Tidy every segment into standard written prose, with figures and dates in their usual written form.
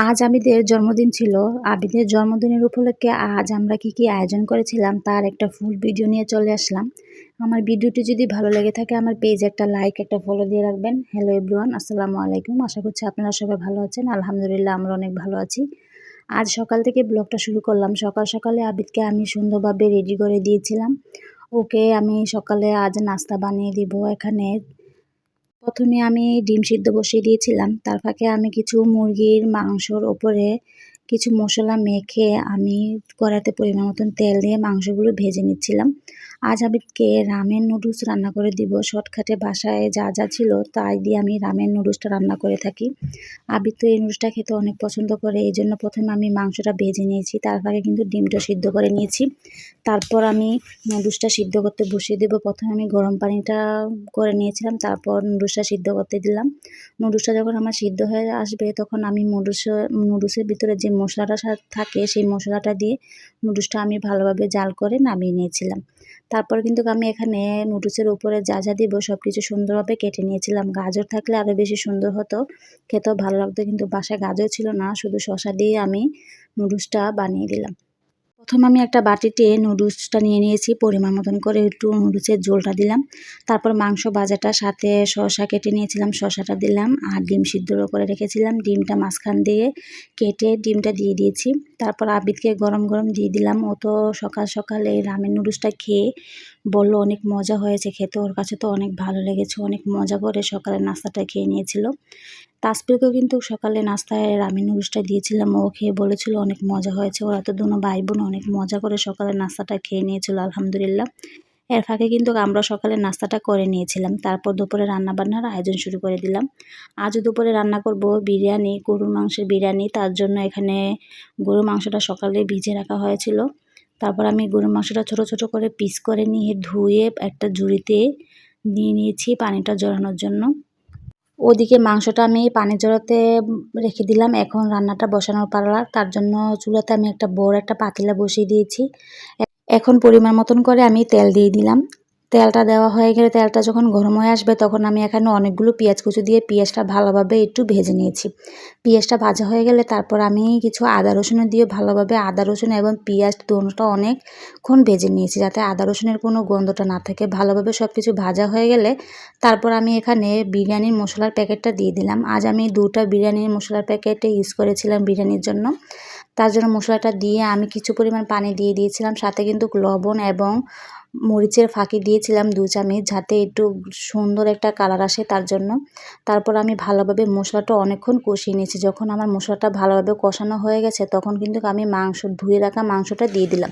আজ আবিদের জন্মদিন ছিল। আবিদের জন্মদিনের উপলক্ষে আজ আমরা কি আয়োজন করেছিলাম তার একটা ফুল ভিডিও নিয়ে চলে আসলাম। আমার ভিডিওটি যদি ভালো লেগে থাকে আমার পেজে একটা লাইক, একটা ফলো দিয়ে রাখবেন। হ্যালো এভরিওয়ান, আসসালামু আলাইকুম। আশা করছি আপনারা সবাই ভালো আছেন। আলহামদুলিল্লাহ আমরা অনেক ভালো আছি। আজ সকাল থেকে ব্লগটা শুরু করলাম। সকাল সকালে আবিদকে আমি সুন্দরভাবে রেডি করে দিয়েছিলাম। ওকে আমি সকালে আজ নাস্তা বানিয়ে দিব। এখানে প্রথমে আমি ডিম সিদ্ধ বসিয়ে দিয়েছিলাম। তার ফাঁকে আমি কিছু মুরগির মাংসর ওপরে কিছু মশলা মেখে আমি কড়াইতে পরিমাণ মতন তেল দিয়ে মাংসগুলো ভেজে নিচ্ছিলাম। আজ আবিদকে রামেন নুডলস রান্না করে দিব। শর্টকাটে বাসায় যা যা ছিল তাই দিয়ে আমি রামেন নুডলসটা রান্না করে থাকি। আবিদ তো এই নুডলসটা খেতে অনেক পছন্দ করে, এই জন্য প্রথমে আমি মাংসটা ভেজে নিয়েছি। তার ফাঁকে কিন্তু ডিমটা সিদ্ধ করে নিয়েছি। তারপর আমি নুডলসটা সিদ্ধ করতে বসিয়ে দেবো। প্রথমে আমি গরম পানিটা করে নিয়েছিলাম, তারপর নুডলসটা সিদ্ধ করতে দিলাম। নুডলসটা যখন আমার সিদ্ধ হয়ে আসবে তখন আমি নুডলসের ভিতরে যে মশলাটা থাকে সেই মশলাটা দিয়ে নুডলসটা আমি ভালোভাবে জাল করে নামিয়ে নিয়েছিলাম। তারপর কিন্তু আমি এখানে নুডলসের উপরে যা যা দিব সব কিছু সুন্দরভাবে কেটে নিয়েছিলাম। গাজর থাকলে আরও বেশি সুন্দর হতো, খেতেও ভালো লাগতো, কিন্তু বাসায় গাজর ছিল না, শুধু শসা দিয়ে আমি নুডলসটা বানিয়ে দিলাম। প্রথম আমি একটা বাটিতে নুডলসটা নিয়ে নিয়েছি, পরিমাণ মতন করে একটু নুডলসের ঝোলটা দিলাম। তারপর মাংস ভাজাটা সাথে শসা কেটে নিয়েছিলাম, শসাটা দিলাম। আর ডিম সিদ্ধ করে রেখেছিলাম, ডিমটা মাঝখান দিয়ে কেটে ডিমটা দিয়ে দিয়েছি। তারপর আবিদকে গরম গরম দিয়ে দিলাম। ও তো সকাল সকাল এই রামেন নুডলসটা খেয়ে বললো অনেক মজা হয়েছে খেতে, ওর কাছে তো অনেক ভালো লেগেছে, অনেক মজা করে সকালের নাস্তাটা খেয়ে নিয়েছিল। তাসফিরকেও কিন্তু সকালে নাস্তায় রামেন নুডলসটা দিয়েছিলাম, ও খেয়ে বলেছিল অনেক মজা হয়েছে। ওরা তো দুনো ভাই বোন অনেক মজা করে সকালের নাস্তাটা খেয়ে নিয়েছিল আলহামদুলিল্লাহ। এর ফাঁকে কিন্তু আমরা সকালে নাস্তাটা করে নিয়েছিলাম। তারপর দুপুরে রান্নাবান্নার আয়োজন শুরু করে দিলাম। আজও দুপুরে রান্না করব বিরিয়ানি, গরুর মাংসের বিরিয়ানি। তার জন্য এখানে গরুর মাংসটা সকালে ভিজে রাখা হয়েছিল। তারপর আমি গরুর মাংসটা ছোট ছোট করে পিস করে নিয়ে ধুয়ে একটা ঝুড়িতে নিয়ে নিয়েছি পানিটা ঝরানোর জন্য। ওদিকে মাংসটা আমি পানি ঝরাতে রেখে দিলাম। এখন রান্নাটা বসানোর পালা। তার জন্য চুলাতে আমি একটা বড় একটা পাতিলা বসিয়ে দিয়েছি। এখন পরিমাণ মতন করে আমি তেল দিয়ে দিলাম। তেলটা দেওয়া হয়ে গেলে তেলটা যখন গরম হয়ে আসবে তখন আমি এখানে অনেকগুলো পেঁয়াজ কুচি দিয়ে পেঁয়াজটা ভালোভাবে একটু ভেজে নিয়েছি। পেঁয়াজটা ভাজা হয়ে গেলে তারপর আমি কিছু আদা রসুন দিয়ে ভালোভাবে আদা রসুন এবং পেঁয়াজ দুটোটা অনেকক্ষণ ভেজে নিয়েছি, যাতে আদা রসুনের কোনো গন্ধটা না থাকে। ভালোভাবে সব কিছু ভাজা হয়ে গেলে তারপর আমি এখানে বিরিয়ানির মশলার প্যাকেটটা দিয়ে দিলাম। আজ আমি 2টা বিরিয়ানির মশলার প্যাকেটে ইউজ করেছিলাম বিরিয়ানির জন্য। তার জন্য মশলাটা দিয়ে আমি কিছু পরিমাণ পানি দিয়ে দিয়েছিলাম, সাথে কিন্তু লবণ এবং মরিচের ফাঁকি দিয়েছিলাম 2 চামচ, যাতে একটু সুন্দর একটা কালার আসে তার জন্য। তারপর আমি ভালোভাবে মশলাটা অনেকক্ষণ কষিয়ে নিয়েছি। যখন আমার মশলাটা ভালোভাবে কষানো হয়ে গেছে তখন কিন্তু আমি ধুয়ে রাখা মাংসটা দিয়ে দিলাম।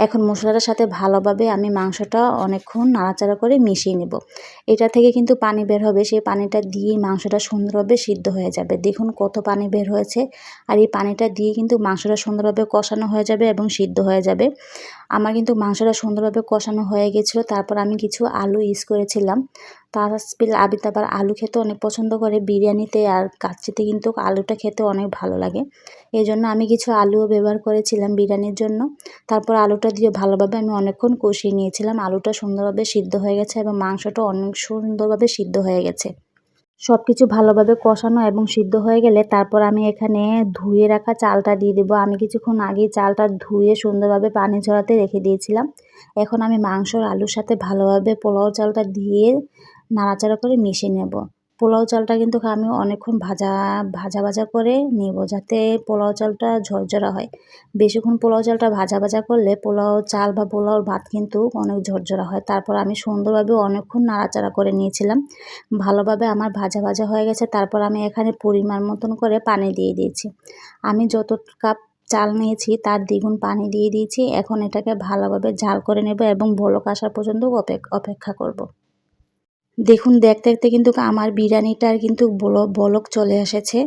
এখন মশলাটার সাথে ভালোভাবে আমি মাংসটা অনেকক্ষণ নাড়াচাড়া করে মিশিয়ে নেব। এটা থেকে কিন্তু পানি বের হবে, সেই পানিটা দিয়ে মাংসটা সুন্দরভাবে সিদ্ধ হয়ে যাবে। দেখুন কত পানি বের হয়েছে। আর এই পানিটা দিয়ে কিন্তু মাংসটা সুন্দরভাবে কষানো হয়ে যাবে এবং সিদ্ধ হয়ে যাবে। আমার কিন্তু মাংসটা সুন্দরভাবে কষানো হয়ে গেছিলো। তারপর আমি কিছু আলু ইউজ করেছিলাম। আবিদ আবার আলু খেতে অনেক পছন্দ করে। বিরিয়ানিতে আর কাচ্চিতে কিন্তু আলুটা খেতে অনেক ভালো লাগে, এই জন্য আমি কিছু আলুও ব্যবহার করেছিলাম বিরিয়ানির জন্য। তারপর আলুটা দিয়ে ভালোভাবে আমি অনেকক্ষণ কষিয়ে নিয়েছিলাম। আলুটা সুন্দরভাবে সিদ্ধ হয়ে গেছে এবং মাংসটা অনেক সুন্দরভাবে সিদ্ধ হয়ে গেছে। সব কিছু ভালোভাবে কষানো এবং সিদ্ধ হয়ে গেলে তারপর আমি এখানে ধুয়ে রাখা চালটা দিয়ে দেবো। আমি কিছুক্ষণ আগেই চালটা ধুয়ে সুন্দরভাবে পানি ঝরাতে রেখে দিয়েছিলাম। এখন আমি মাংসর আলুর সাথে ভালোভাবে পোলাও চালটা দিয়ে নাড়াচাড়া করে মিশিয়ে নেব। পোলাও চালটা কিন্তু আমি অনেকক্ষণ ভাজা করে নেব, যাতে পোলাও চালটা ঝরঝরা হয়। বেশিক্ষণ পোলাও চালটা ভাজা করলে পোলাও চাল বা পোলাওর ভাত কিন্তু অনেক ঝরঝরা হয়। তারপর আমি সুন্দরভাবে অনেকক্ষণ নাড়াচাড়া করে নিয়েছিলাম। ভালোভাবে আমার ভাজা হয়ে গেছে। তারপর আমি এখানে পরিমাণ মতন করে পানি দিয়ে দিয়েছি। আমি যত কাপ চাল নিয়েছি তার দ্বিগুণ পানি দিয়ে দিয়েছি। এখন এটাকে ভালোভাবে ঝাল করে নেব এবং বলক আসা পর্যন্ত অপেক্ষা করব। দেখুন দেখতে দেখতে কিন্তু আমার বিরিয়ানিটার কিন্তু বলক চলে এসেছে।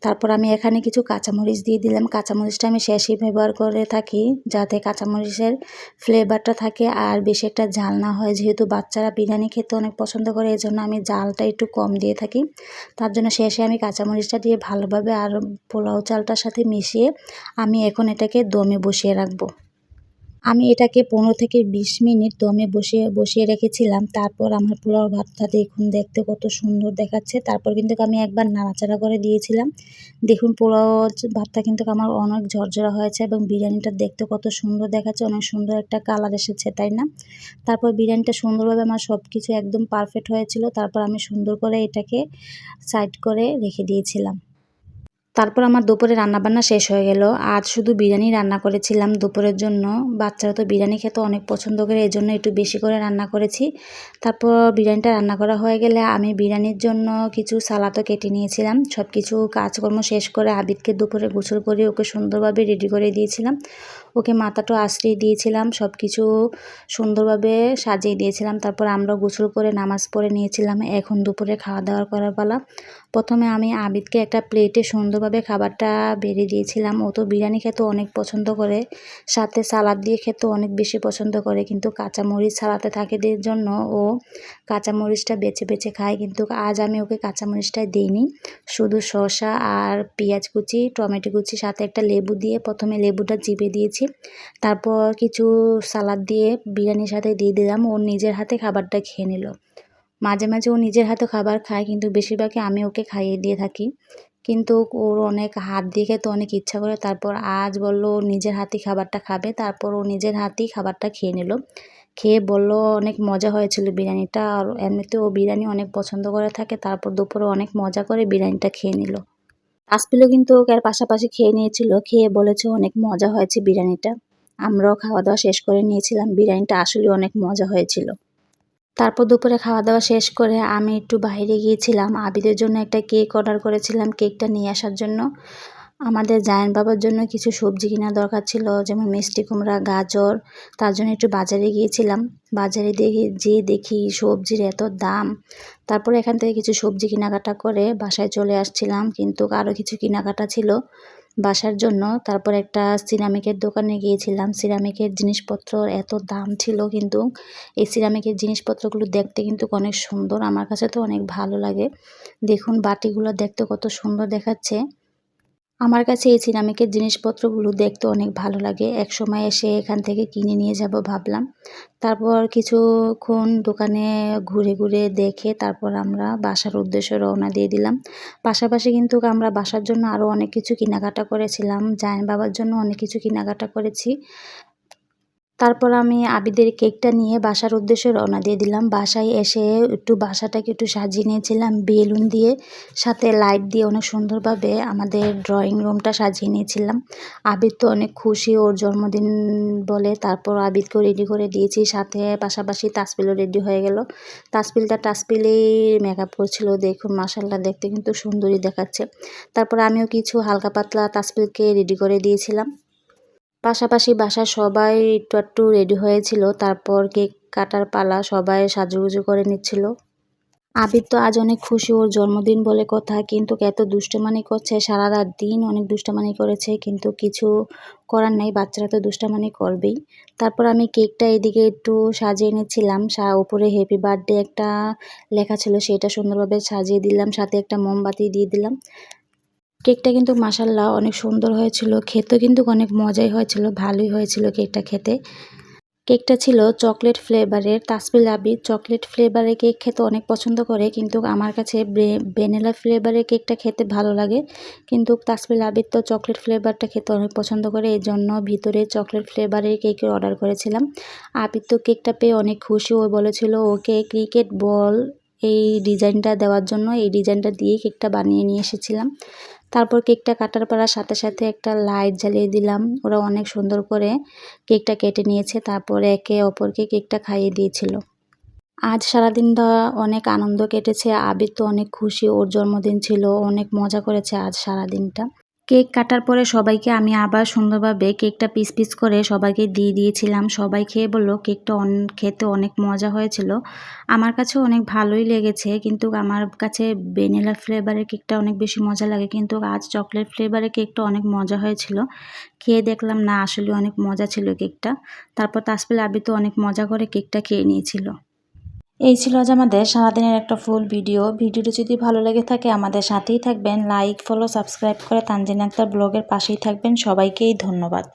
তারপর আমি এখানে কিছু কাঁচামরিচ দিয়ে দিলাম। কাঁচামরিচটা আমি শেষেই ব্যবহার করে থাকি, যাতে কাঁচামরিচের ফ্লেভারটা থাকে আর বেশি একটা ঝাল না হয়। যেহেতু বাচ্চারা বিরিয়ানি খেতে অনেক পছন্দ করে, এই জন্য আমি ঝালটা একটু কম দিয়ে থাকি। তার জন্য শেষে আমি কাঁচামরিচটা দিয়ে ভালোভাবে আর পোলাও চালটার সাথে মিশিয়ে আমি এখন এটাকে দমে বসিয়ে রাখবো। আমি এটাকে 15 থেকে 20 মিনিট দমে বসিয়ে রেখেছিলাম। তারপর আমার পোলাও ভাতটা দেখুন দেখতে কত সুন্দর দেখাচ্ছে। তারপর কিন্তু আমি একবার নাড়াচাড়া করে দিয়েছিলাম। দেখুন পোলাও ভাতটা কিন্তু আমার অনেক ঝরঝরা হয়েছে এবং বিরিয়ানিটা দেখতে কত সুন্দর দেখাচ্ছে, অনেক সুন্দর একটা কালার এসেছে, তাই না? তারপর বিরিয়ানিটা সুন্দরভাবে আমার সব কিছু একদম পারফেক্ট হয়েছিল। তারপর আমি সুন্দর করে এটাকে সাইড করে রেখে দিয়েছিলাম। তারপর আমার দুপুরে রান্নাবান্না শেষ হয়ে গেল। আজ শুধু বিরিয়ানি রান্না করেছিলাম দুপুরের জন্য। বাচ্চারা তো বিরিয়ানি খেতে অনেক পছন্দ করে, এজন্য একটু বেশি করে রান্না করেছি। তারপর বিরিয়ানিটা রান্না করা হয়ে গেলে আমি বিরিয়ানির জন্য কিছু সালাদও কেটে নিয়েছিলাম। সব কিছু কাজকর্ম শেষ করে আবিদকে দুপুরে গোসল করে ওকে সুন্দরভাবে রেডি করে দিয়েছিলাম। ওকে মাথাটা আঁচড়িয়ে দিয়েছিলাম, সব কিছু সুন্দরভাবে সাজিয়ে দিয়েছিলাম। তারপর আমরা গোসল করে নামাজ পড়ে নিয়েছিলাম। এখন দুপুরে খাওয়া দাওয়া করার পালা। প্রথমে আমি আবিদকে একটা প্লেটে সুন্দরভাবে খাবারটা বেড়ে দিয়েছিলাম। ও তো বিরিয়ানি খেতে অনেক পছন্দ করে, সাথে সালাদ দিয়ে খেতে অনেক বেশি পছন্দ করে, কিন্তু কাঁচামরিচ সালাতে থাকে এর জন্য ও কাঁচামরিচটা বেছে বেছে খায়। কিন্তু আজ আমি ওকে কাঁচামরিচটা দিইনি, শুধু শসা আর পেঁয়াজ কুচি, টমেটো কুচি, সাথে একটা লেবু দিয়ে প্রথমে লেবুটা চিপে দিয়েছি। তারপর কিছু সালাদ দিয়ে বিরিয়ানির সাথে দিয়ে দিলাম। ও নিজের হাতে খাবারটা খেয়ে নিল। মাঝে মাঝে ও নিজের হাতে খাবার খায়, কিন্তু বেশিরভাগই আমি ওকে খাইয়ে দিয়ে থাকি। কিন্তু ওর অনেক হাত দিয়ে খেতে অনেক ইচ্ছা করে। তারপর আজ বলল ও নিজের হাতেই খাবারটা খাবে। তারপর ও নিজের হাতেই খাবারটা খেয়ে নিল। খেয়ে বলল অনেক মজা হয়েছিল বিরিয়ানিটা, আর এমনিতে ও বিরিয়ানি অনেক পছন্দ করে থাকে। তারপর দুপুরে অনেক মজা করে বিরিয়ানিটা খেয়ে নিল। আসপিলও কিন্তু ওকে আর পাশাপাশি খেয়ে নিয়েছিল, খেয়ে বলেছে অনেক মজা হয়েছে বিরিয়ানিটা। আমরাও খাওয়া দাওয়া শেষ করে নিয়েছিলাম। বিরিয়ানিটা আসলে অনেক মজা হয়েছিল। তারপর দুপুরে খাওয়া দাওয়া শেষ করে আমি একটু বাইরে গিয়েছিলাম। আবিদের জন্য একটা কেক অর্ডার করেছিলাম, কেকটা নিয়ে আসার জন্য। আমাদের জায়ান বাবার জন্য কিছু সবজি কেনা দরকার ছিল, যেমন মিষ্টি কুমড়া, গাজর। তার জন্য একটু বাজারে গিয়েছিলাম। বাজারে যেয়ে দেখি সবজির এত দাম। তারপরে এখান থেকে কিছু সবজি কেনাকাটা করে বাসায় চলে আসছিলাম, কিন্তু আরও কিছু কেনাকাটা ছিল বাসার জন্য। তারপর একটা সিরামিকের দোকানে গিয়েছিলাম। সিরামিকের জিনিসপত্র এত দাম ছিল, কিন্তু এই সিরামিকের জিনিসপত্রগুলো দেখতে কিন্তু অনেক সুন্দর, আমার কাছে তো অনেক ভালো লাগে। দেখুন বাটিগুলো দেখতে কত সুন্দর দেখাচ্ছে। আমার কাছে এই সিরামিকের জিনিসপত্রগুলো দেখতে অনেক ভালো লাগে। একসময় এসে এখান থেকে কিনে নিয়ে যাব ভাবলাম। তারপর কিছুক্ষণ দোকানে ঘুরে ঘুরে দেখে তারপর আমরা বাসার উদ্দেশ্যে রওনা দিয়ে দিলাম। পাশাপাশি কিন্তু আমরা বাসার জন্য আরও অনেক কিছু কেনাকাটা করেছিলাম। জায়ান বাবার জন্য অনেক কিছু কেনাকাটা করেছি। তারপর আমি আবিদের কেকটা নিয়ে বাসার উদ্দেশ্যে রওনা দিয়ে দিলাম। বাসায় এসে বাসাটাকে একটু সাজিয়ে নিয়েছিলাম বেলুন দিয়ে, সাথে লাইট দিয়ে অনেক সুন্দরভাবে আমাদের ড্রয়িং রুমটা সাজিয়ে নিয়েছিলাম। আবিদ তো অনেক খুশি, ওর জন্মদিন বলে। তারপর আবিদকেও রেডি করে দিয়েছি, সাথে পাশাপাশি তাসপিলও রেডি হয়ে গেল। তাসপিলেই মেকআপ করছিল। দেখুন মাশাআল্লাহ দেখতে কিন্তু সুন্দরই দেখাচ্ছে। তারপর আমিও কিছু হালকা পাতলা তাসপিলকে রেডি করে দিয়েছিলাম। পাশাপাশি বাসার সবাই একটু রেডি হয়েছিল। তারপর কেক কাটার পালা, সবাই সাজুগুজু করে নিচ্ছিল। আবির তো আজ অনেক খুশি, ওর জন্মদিন বলে কথা, কিন্তু এত দুষ্টুমানি করছে, সারা রাত দিন অনেক দুষ্টুমানি করেছে, কিন্তু কিছু করার নেই, বাচ্চারা তো দুষ্টুমানি করবেই। তারপর আমি কেকটা এদিকে একটু সাজিয়ে নিচ্ছিলাম। উপরে হ্যাপি বার্থডে একটা লেখা ছিল, সেটা সুন্দরভাবে সাজিয়ে দিলাম, সাথে একটা মোমবাতি দিয়ে দিলাম। কেকটা কিন্তু মাশাআল্লাহ অনেক সুন্দর হয়েছিল, খেতে কিন্তু অনেক মজাই হয়েছিল, ভালোই হয়েছিল কেকটা খেতে। কেকটা ছিল চকলেট ফ্লেভারের। তাসপিল আবিদ চকলেট ফ্লেভারের কেক খেতে অনেক পছন্দ করে, কিন্তু আমার কাছে ভ্যানিলা ফ্লেভারের কেকটা খেতে ভালো লাগে। কিন্তু তাসপিল আবিদ তো চকলেট ফ্লেভারটা খেতে অনেক পছন্দ করে, এই জন্য ভিতরে চকলেট ফ্লেভারের কেকের অর্ডার করেছিলাম। আবিদ তো কেকটা পেয়ে অনেক খুশি, ও বলেছিল ওকে ক্রিকেট বল এই ডিজাইনটা দেওয়ার জন্য, এই ডিজাইনটা দিয়ে কেকটা বানিয়ে নিয়ে এসেছিলাম। তারপর কেকটা কাটার পর সাথে সাথে একটা লাইট জ্বালিয়ে দিলাম। ওরা অনেক সুন্দর করে কেকটা কেটে নিয়েছে, তারপর একে অপরকে কেকটা খাইয়ে দিয়েছিল। আজ সারাদিনটা অনেক আনন্দ কেটেছে। আবির তো অনেক খুশি, ওর জন্মদিন ছিল, অনেক মজা করেছে আজ সারাদিনটা। কেক কাটার পরে সবাইকে আমি আবার সুন্দরভাবে কেকটা পিস পিস করে সবাইকে দিয়ে দিয়েছিলাম। সবাই খেয়ে বলল কেকটা খেতে অনেক মজা হয়েছিল। আমার কাছেও অনেক ভালোই লেগেছে, কিন্তু আমার কাছে ভ্যানিলা ফ্লেভারের কেকটা অনেক বেশি মজা লাগে, কিন্তু আজ চকলেট ফ্লেভারের কেকটা অনেক মজা হয়েছিল। খেয়ে দেখলাম না আসলে অনেক মজা ছিল কেকটা। তারপর তাসপিল আবি তো অনেক মজা করে কেকটা খেয়ে নিয়েছিল। এই ছিল আজ আমাদের সারাদিনের একটা ফুল ভিডিওটি যদি ভালো লেগে থাকে আমাদের সাথেই থাকবেন, লাইক ফলো সাবস্ক্রাইব করে তানজিন আক্তার ব্লগের পাশেই থাকবেন। সবাইকেই ধন্যবাদ।